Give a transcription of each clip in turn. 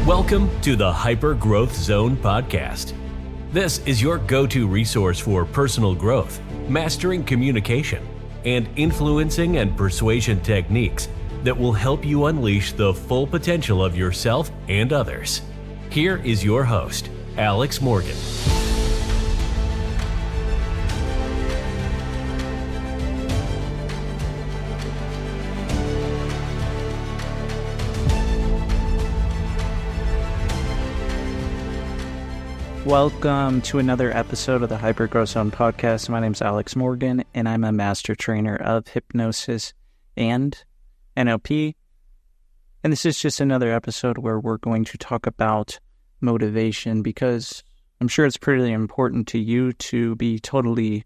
Welcome to the Hyper Growth Zone podcast. This is your go-to resource for personal growth, mastering communication, and influencing and persuasion techniques that will help you unleash the full potential of yourself and others. Here is your host, Alex Morgan. Welcome to another episode of the Hyper Growth Zone podcast. My name is Alex Morgan, and I'm a master trainer of hypnosis and NLP. And this is just another episode where we're going to talk about motivation, because I'm sure it's pretty important to you to be totally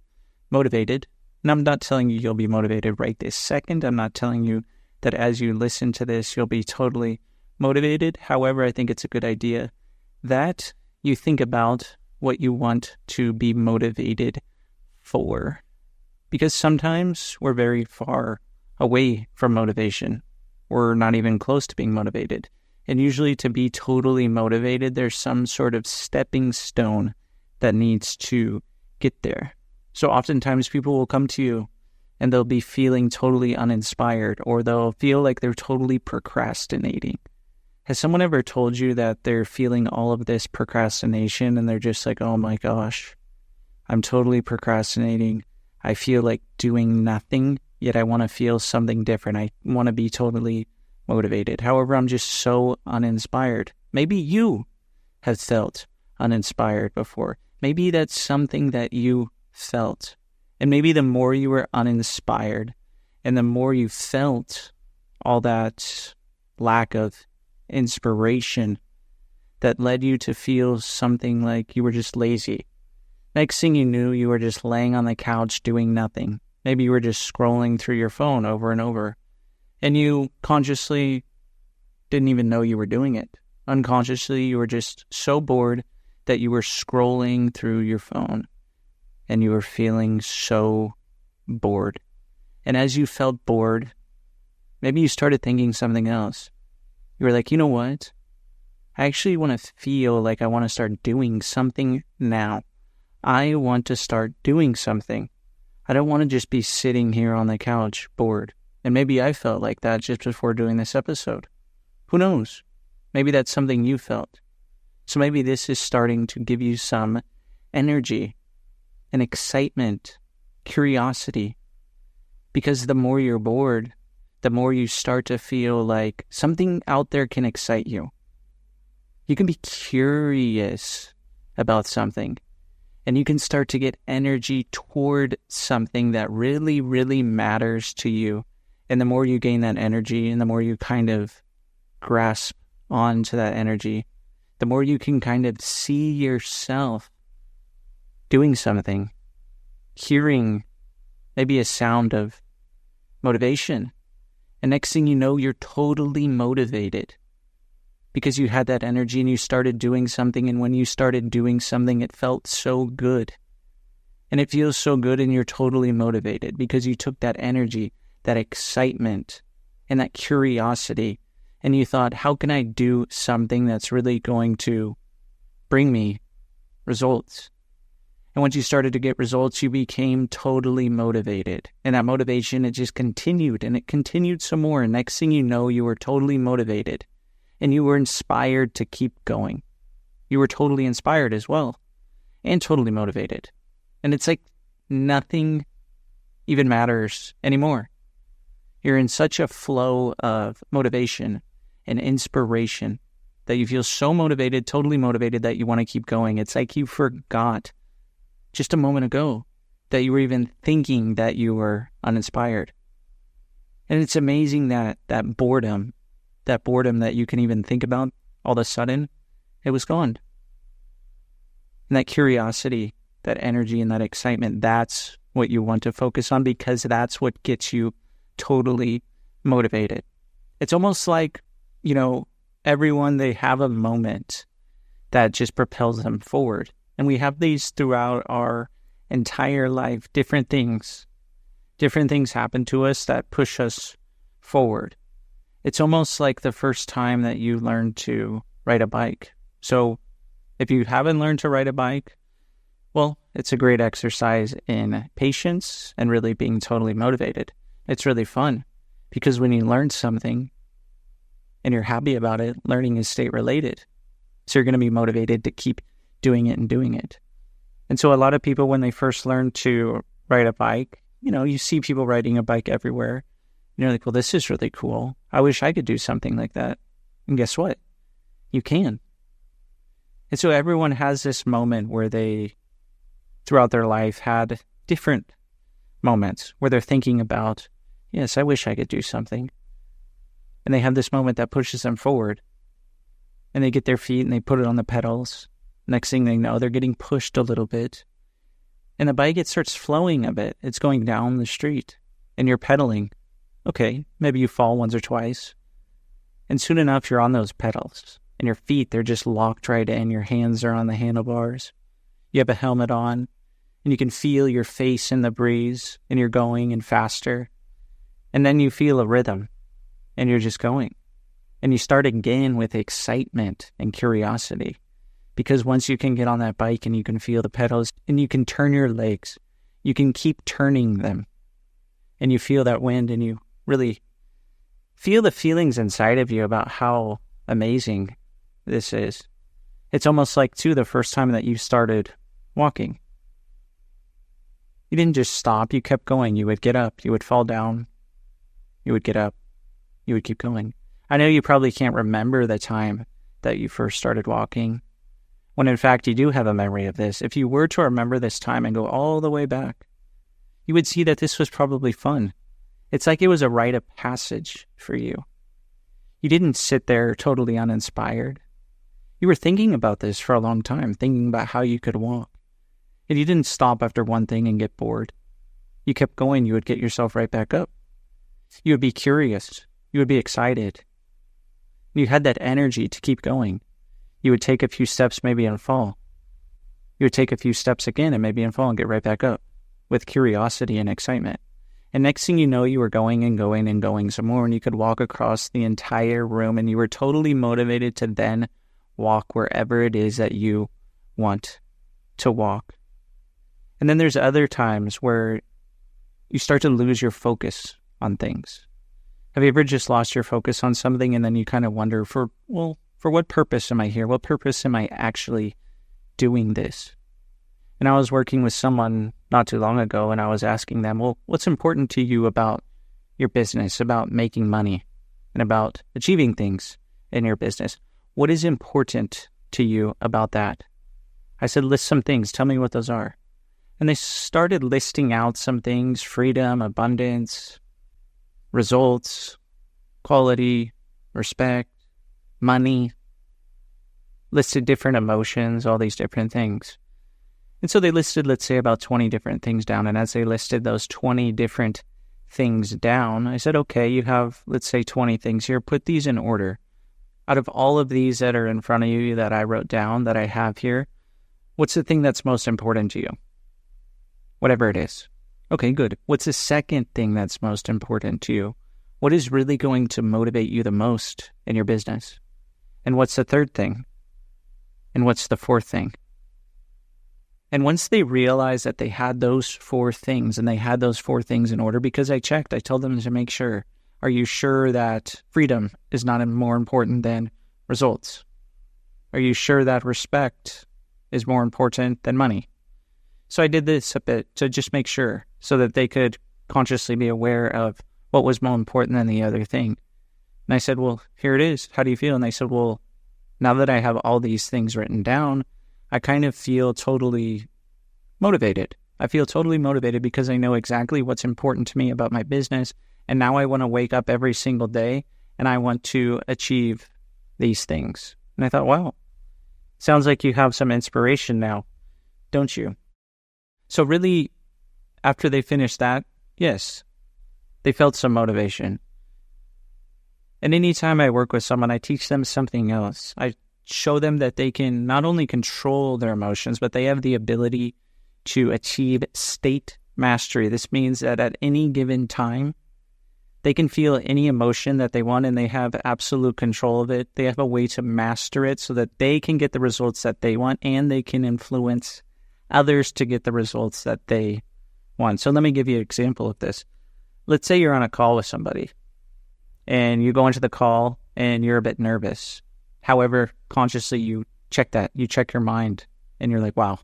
motivated. And I'm not telling you you'll be motivated right this second. I'm not telling you that as you listen to this, you'll be totally motivated. However, I think it's a good idea that you think about what you want to be motivated for. Because sometimes we're very far away from motivation. We're not even close to being motivated. And usually to be totally motivated, there's some sort of stepping stone that needs to get there. So oftentimes people will come to you and they'll be feeling totally uninspired, or they'll feel like they're totally procrastinating. Has someone ever told you that they're feeling all of this procrastination and they're just like, oh my gosh, I'm totally procrastinating. I feel like doing nothing, yet I want to feel something different. I want to be totally motivated. However, I'm just so uninspired. Maybe you have felt uninspired before. Maybe that's something that you felt. And maybe the more you were uninspired and the more you felt all that lack of inspiration, that led you to feel something like you were just lazy. Next thing you knew, you were just laying on the couch doing nothing. Maybe you were just scrolling through your phone over and over, and you consciously didn't even know you were doing it. Unconsciously, you were just so bored that you were scrolling through your phone, and you were feeling so bored. And as you felt bored, maybe you started thinking something else. You were like, you know what? I actually want to feel like I want to start doing something now. I want to start doing something. I don't want to just be sitting here on the couch bored. And maybe I felt like that just before doing this episode. Who knows? Maybe that's something you felt. So maybe this is starting to give you some energy and excitement, curiosity. Because the more you're bored, the more you start to feel like something out there can excite you. You can be curious about something, and you can start to get energy toward something that really, really matters to you. And the more you gain that energy, and the more you kind of grasp onto that energy, the more you can kind of see yourself doing something, hearing maybe a sound of motivation. And next thing you know, you're totally motivated because you had that energy and you started doing something. And when you started doing something, it felt so good. And it feels so good, and you're totally motivated because you took that energy, that excitement, and that curiosity, and you thought, how can I do something that's really going to bring me results? And once you started to get results, you became totally motivated. And that motivation, it just continued, and it continued some more. And next thing you know, you were totally motivated, and you were inspired to keep going. You were totally inspired as well, and totally motivated. And it's like nothing even matters anymore. You're in such a flow of motivation and inspiration that you feel so motivated, totally motivated, that you want to keep going. It's like you forgot just a moment ago that you were even thinking that you were uninspired. And it's amazing that boredom that you can even think about, all of a sudden, it was gone. And that curiosity, that energy, and that excitement, that's what you want to focus on, because that's what gets you totally motivated. It's almost like, everyone, they have a moment that just propels them forward. And we have these throughout our entire life. Different things happen to us that push us forward. It's almost like the first time that you learn to ride a bike. So if you haven't learned to ride a bike, well, it's a great exercise in patience and really being totally motivated. It's really fun because when you learn something and you're happy about it, learning is state related. So you're going to be motivated to keep doing it and doing it. And so a lot of people, when they first learn to ride a bike, you see people riding a bike everywhere. And you're like, well, this is really cool. I wish I could do something like that. And guess what? You can. And so everyone has this moment where they, throughout their life, had different moments where they're thinking about, yes, I wish I could do something. And they have this moment that pushes them forward. And they get their feet and they put it on the pedals. Next thing they know, they're getting pushed a little bit. And the bike, it starts flowing a bit. It's going down the street. And you're pedaling. Okay, maybe you fall once or twice. And soon enough, you're on those pedals. And your feet, they're just locked right in. Your hands are on the handlebars. You have a helmet on. And you can feel your face in the breeze. And you're going and faster. And then you feel a rhythm. And you're just going. And you start again with excitement and curiosity. Because once you can get on that bike and you can feel the pedals and you can turn your legs, you can keep turning them. And you feel that wind and you really feel the feelings inside of you about how amazing this is. It's almost like, too, the first time that you started walking. You didn't just stop, you kept going. You would get up, you would fall down, you would get up, you would keep going. I know you probably can't remember the time that you first started walking, when in fact you do have a memory of this. If you were to remember this time and go all the way back, you would see that this was probably fun. It's like it was a rite of passage for you. You didn't sit there totally uninspired. You were thinking about this for a long time, thinking about how you could walk. And you didn't stop after one thing and get bored. You kept going, you would get yourself right back up. You would be curious. You would be excited. You had that energy to keep going. You would take a few steps maybe and fall. You would take a few steps again and maybe and fall and get right back up with curiosity and excitement. And next thing you know, you were going and going and going some more, and you could walk across the entire room, and you were totally motivated to then walk wherever it is that you want to walk. And then there's other times where you start to lose your focus on things. Have you ever just lost your focus on something and then you kind of wonder, for what purpose am I here? What purpose am I actually doing this? And I was working with someone not too long ago, and I was asking them, well, what's important to you about your business, about making money, and about achieving things in your business? What is important to you about that? I said, list some things. Tell me what those are. And they started listing out some things: freedom, abundance, results, quality, respect, money, listed different emotions, all these different things. And so they listed, let's say, about 20 different things down. And as they listed those 20 different things down, I said, okay, you have, let's say, 20 things here. Put these in order. Out of all of these that are in front of you that I wrote down, that I have here, what's the thing that's most important to you? Whatever it is. Okay, good. What's the second thing that's most important to you? What is really going to motivate you the most in your business? And what's the third thing? And what's the fourth thing? And once they realized that they had those four things, and they had those four things in order, because I checked, I told them to make sure, are you sure that freedom is not more important than results? Are you sure that respect is more important than money? So I did this a bit to just make sure, so that they could consciously be aware of what was more important than the other thing. And I said, well, here it is. How do you feel? And they said, well, now that I have all these things written down, I kind of feel totally motivated. I feel totally motivated because I know exactly what's important to me about my business. And now I want to wake up every single day and I want to achieve these things. And I thought, wow, sounds like you have some inspiration now, don't you? So really, after they finished that, yes, they felt some motivation. And anytime I work with someone, I teach them something else. I show them that they can not only control their emotions, but they have the ability to achieve state mastery. This means that at any given time, They can feel any emotion that they want and they have absolute control of it. They have a way to master it so that they can get the results that they want and they can influence others to get the results that they want. So let me give you an example of this. Let's say you're on a call with somebody and you go into the call and you're a bit nervous. However, consciously you check that. You check your mind and you're like, wow,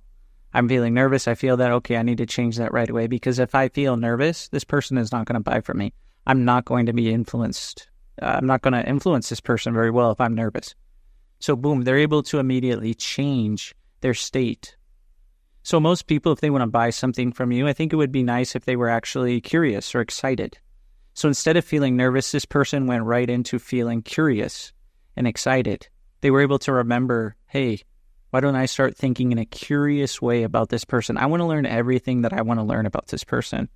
I'm feeling nervous. I feel that. Okay, I need to change that right away because if I feel nervous, this person is not going to buy from me. I'm not going to be influenced. I'm not going to influence this person very well if I'm nervous. So boom, they're able to immediately change their state. So most people, if they want to buy something from you, I think it would be nice if they were actually curious or excited. So instead of feeling nervous, this person went right into feeling curious and excited. They were able to remember, hey, why don't I start thinking in a curious way about this person? I want to learn everything that I want to learn about this person.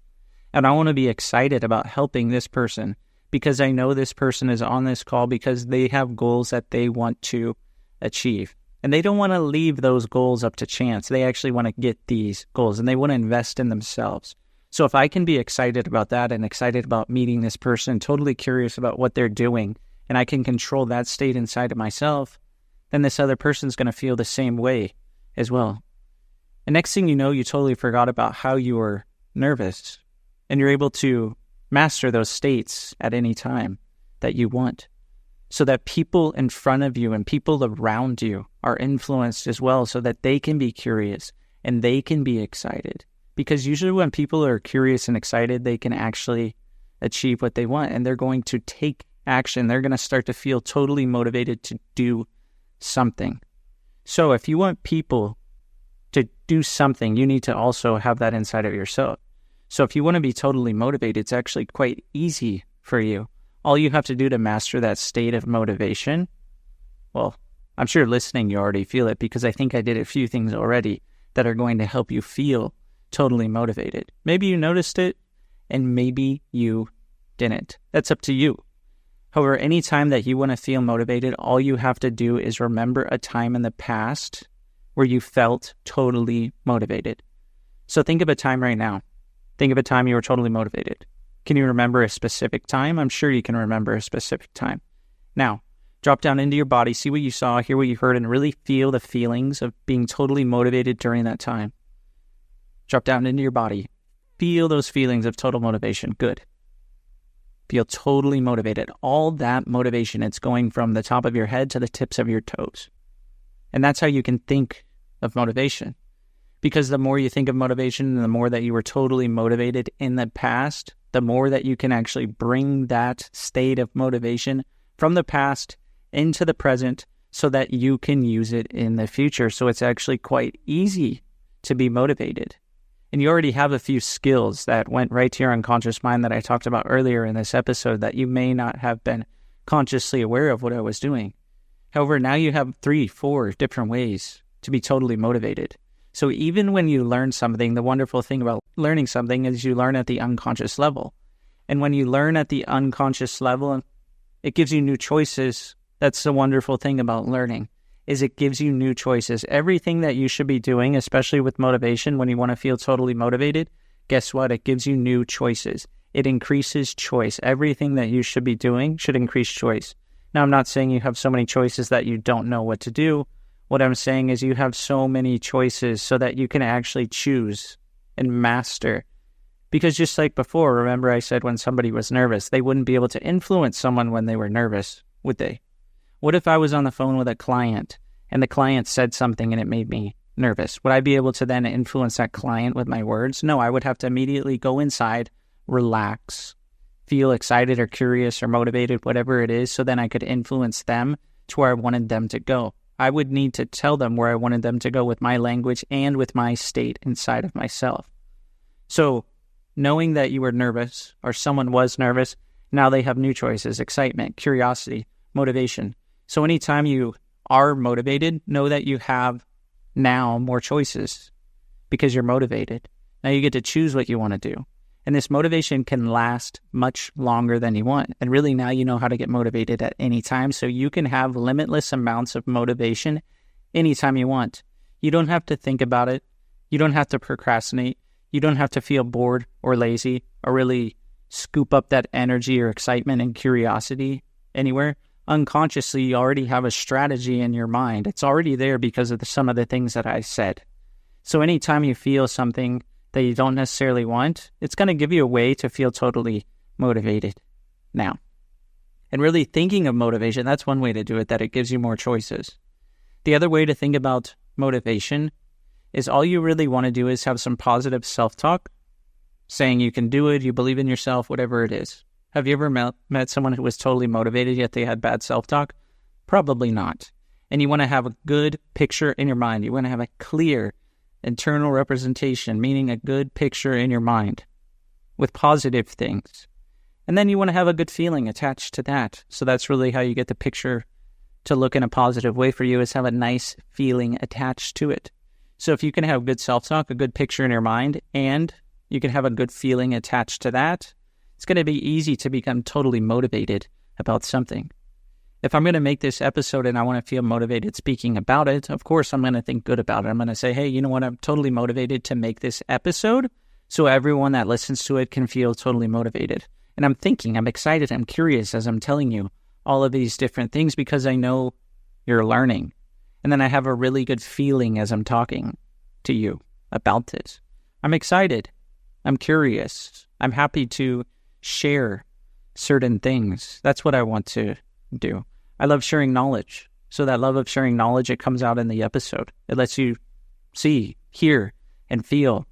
And I want to be excited about helping this person because I know this person is on this call because they have goals that they want to achieve. And they don't want to leave those goals up to chance. They actually want to get these goals and they want to invest in themselves. So if I can be excited about that and excited about meeting this person, totally curious about what they're doing, and I can control that state inside of myself, then this other person's going to feel the same way as well. And next thing you know, you totally forgot about how you were nervous. And you're able to master those states at any time that you want so that people in front of you and people around you are influenced as well so that they can be curious and they can be excited. Because usually when people are curious and excited, they can actually achieve what they want and they're going to take action. They're going to start to feel totally motivated to do something. So if you want people to do something, you need to also have that inside of yourself. So if you want to be totally motivated, it's actually quite easy for you. All you have to do to master that state of motivation, well, I'm sure listening you already feel it because I think I did a few things already that are going to help you feel totally motivated. Maybe you noticed it and maybe you didn't. That's up to you. However, anytime that you want to feel motivated, all you have to do is remember a time in the past where you felt totally motivated. So think of a time right now. Think of a time you were totally motivated. Can you remember a specific time? I'm sure you can remember a specific time. Now, drop down into your body, see what you saw, hear what you heard, and really feel the feelings of being totally motivated during that time. Drop down into your body. Feel those feelings of total motivation. Good. Feel totally motivated. All that motivation, it's going from the top of your head to the tips of your toes. And that's how you can think of motivation. Because the more you think of motivation and the more that you were totally motivated in the past, the more that you can actually bring that state of motivation from the past into the present so that you can use it in the future. So it's actually quite easy to be motivated. And you already have a few skills that went right to your unconscious mind that I talked about earlier in this episode that you may not have been consciously aware of what I was doing. However, now you have 3-4 different ways to be totally motivated. So even when you learn something, the wonderful thing about learning something is you learn at the unconscious level. And when you learn at the unconscious level, it gives you new choices. That's the wonderful thing about learning, is it gives you new choices. Everything that you should be doing, especially with motivation, when you want to feel totally motivated, guess what? It gives you new choices. It increases choice. Everything that you should be doing should increase choice. Now, I'm not saying you have so many choices that you don't know what to do. What I'm saying is you have so many choices so that you can actually choose and master. Because just like before, remember I said when somebody was nervous, they wouldn't be able to influence someone when they were nervous, would they? What if I was on the phone with a client and the client said something and it made me nervous? Would I be able to then influence that client with my words? No, I would have to immediately go inside, relax, feel excited or curious or motivated, whatever it is, so then I could influence them to where I wanted them to go. I would need to tell them where I wanted them to go with my language and with my state inside of myself. So knowing that you were nervous or someone was nervous, now they have new choices: excitement, curiosity, motivation. So anytime you are motivated, know that you have now more choices because you're motivated. Now you get to choose what you want to do. And this motivation can last much longer than you want. And really now you know how to get motivated at any time. So you can have limitless amounts of motivation anytime you want. You don't have to think about it. You don't have to procrastinate. You don't have to feel bored or lazy or really scoop up that energy or excitement and curiosity anywhere, unconsciously you already have a strategy in your mind. It's already there because of some of the things that I said. So anytime you feel something that you don't necessarily want, it's going to give you a way to feel totally motivated now. And really thinking of motivation, that's one way to do it, that it gives you more choices. The other way to think about motivation is all you really want to do is have some positive self-talk, saying you can do it, you believe in yourself, whatever it is. Have you ever met someone who was totally motivated yet they had bad self-talk? Probably not. And you want to have a good picture in your mind. You want to have a clear internal representation, meaning a good picture in your mind with positive things. And then you want to have a good feeling attached to that. So that's really how you get the picture to look in a positive way for you, is have a nice feeling attached to it. So if you can have good self-talk, a good picture in your mind, and you can have a good feeling attached to that, it's going to be easy to become totally motivated about something. If I'm going to make this episode and I want to feel motivated speaking about it, of course I'm going to think good about it. I'm going to say, hey, you know what? I'm totally motivated to make this episode so everyone that listens to it can feel totally motivated. And I'm excited, I'm curious as I'm telling you all of these different things because I know you're learning. And then I have a really good feeling as I'm talking to you about this. I'm excited. I'm curious. I'm happy to share certain things. That's what I want to do. I love sharing knowledge. So that love of sharing knowledge, it comes out in the episode. It lets you see, hear, and feel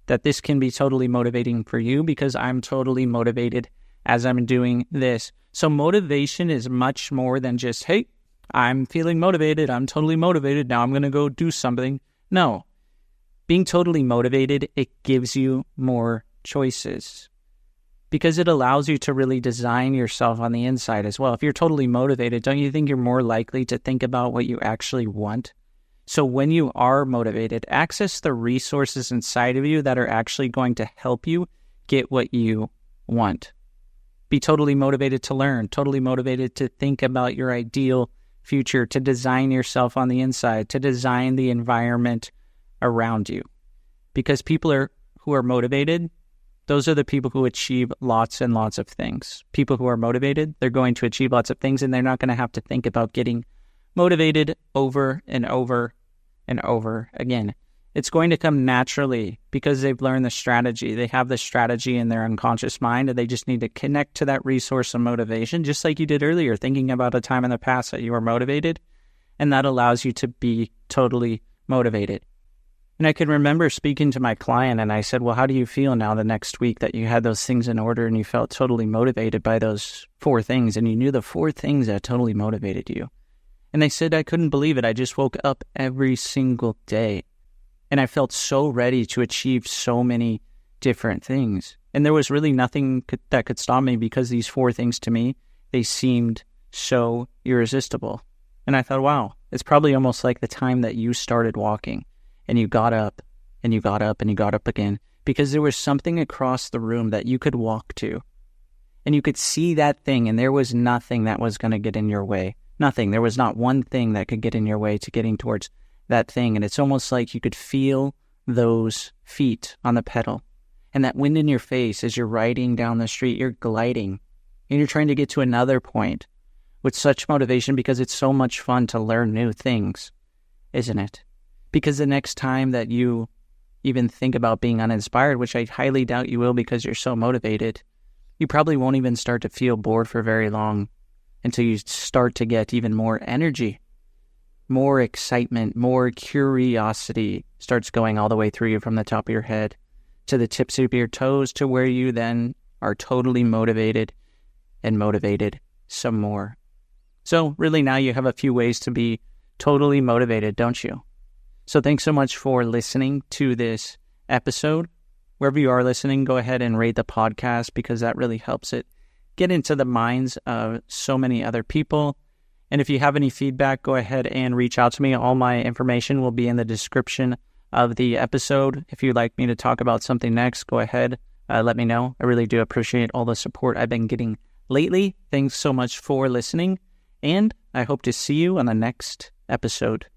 that this can be totally motivating for you because I'm totally motivated as I'm doing this. So motivation is much more than just, hey, I'm feeling motivated. I'm totally motivated. Now I'm going to go do something. No. Being totally motivated, it gives you more choices because it allows you to really design yourself on the inside as well. If you're totally motivated, don't you think you're more likely to think about what you actually want? So when you are motivated, access the resources inside of you that are actually going to help you get what you want. Be totally motivated to learn, totally motivated to think about your ideal future, to design yourself on the inside, to design the environment around you. Because people who are motivated, those are the people who achieve lots and lots of things. People who are motivated, they're going to achieve lots of things and they're not going to have to think about getting motivated over and over and over again. It's going to come naturally because they've learned the strategy. They have the strategy in their unconscious mind and they just need to connect to that resource of motivation, just like you did earlier, thinking about a time in the past that you were motivated, and that allows you to be totally motivated. And I can remember speaking to my client and I said, well, how do you feel now the next week that you had those things in order and you felt totally motivated by those 4 things and you knew the 4 things that totally motivated you? And they said, I couldn't believe it. I just woke up every single day and I felt so ready to achieve so many different things. And there was really nothing that could stop me because these 4 things to me, they seemed so irresistible. And I thought, wow, it's probably almost like the time that you started walking and you got up and you got up and you got up again because there was something across the room that you could walk to and you could see that thing and there was nothing that was going to get in your way. Nothing. There was not one thing that could get in your way to getting towards that thing. And it's almost like you could feel those feet on the pedal and that wind in your face as you're riding down the street. You're gliding and you're trying to get to another point with such motivation because it's so much fun to learn new things, isn't it? Because the next time that you even think about being uninspired, which I highly doubt you will because you're so motivated, you probably won't even start to feel bored for very long until you start to get even more energy, more excitement, more curiosity starts going all the way through you from the top of your head to the tips of your toes to where you then are totally motivated and motivated some more. So really now you have a few ways to be totally motivated, don't you? So thanks so much for listening to this episode. Wherever you are listening, go ahead and rate the podcast because that really helps it get into the minds of so many other people. And if you have any feedback, go ahead and reach out to me. All my information will be in the description of the episode. If you'd like me to talk about something next, go ahead, let me know. I really do appreciate all the support I've been getting lately. Thanks so much for listening, and I hope to see you on the next episode.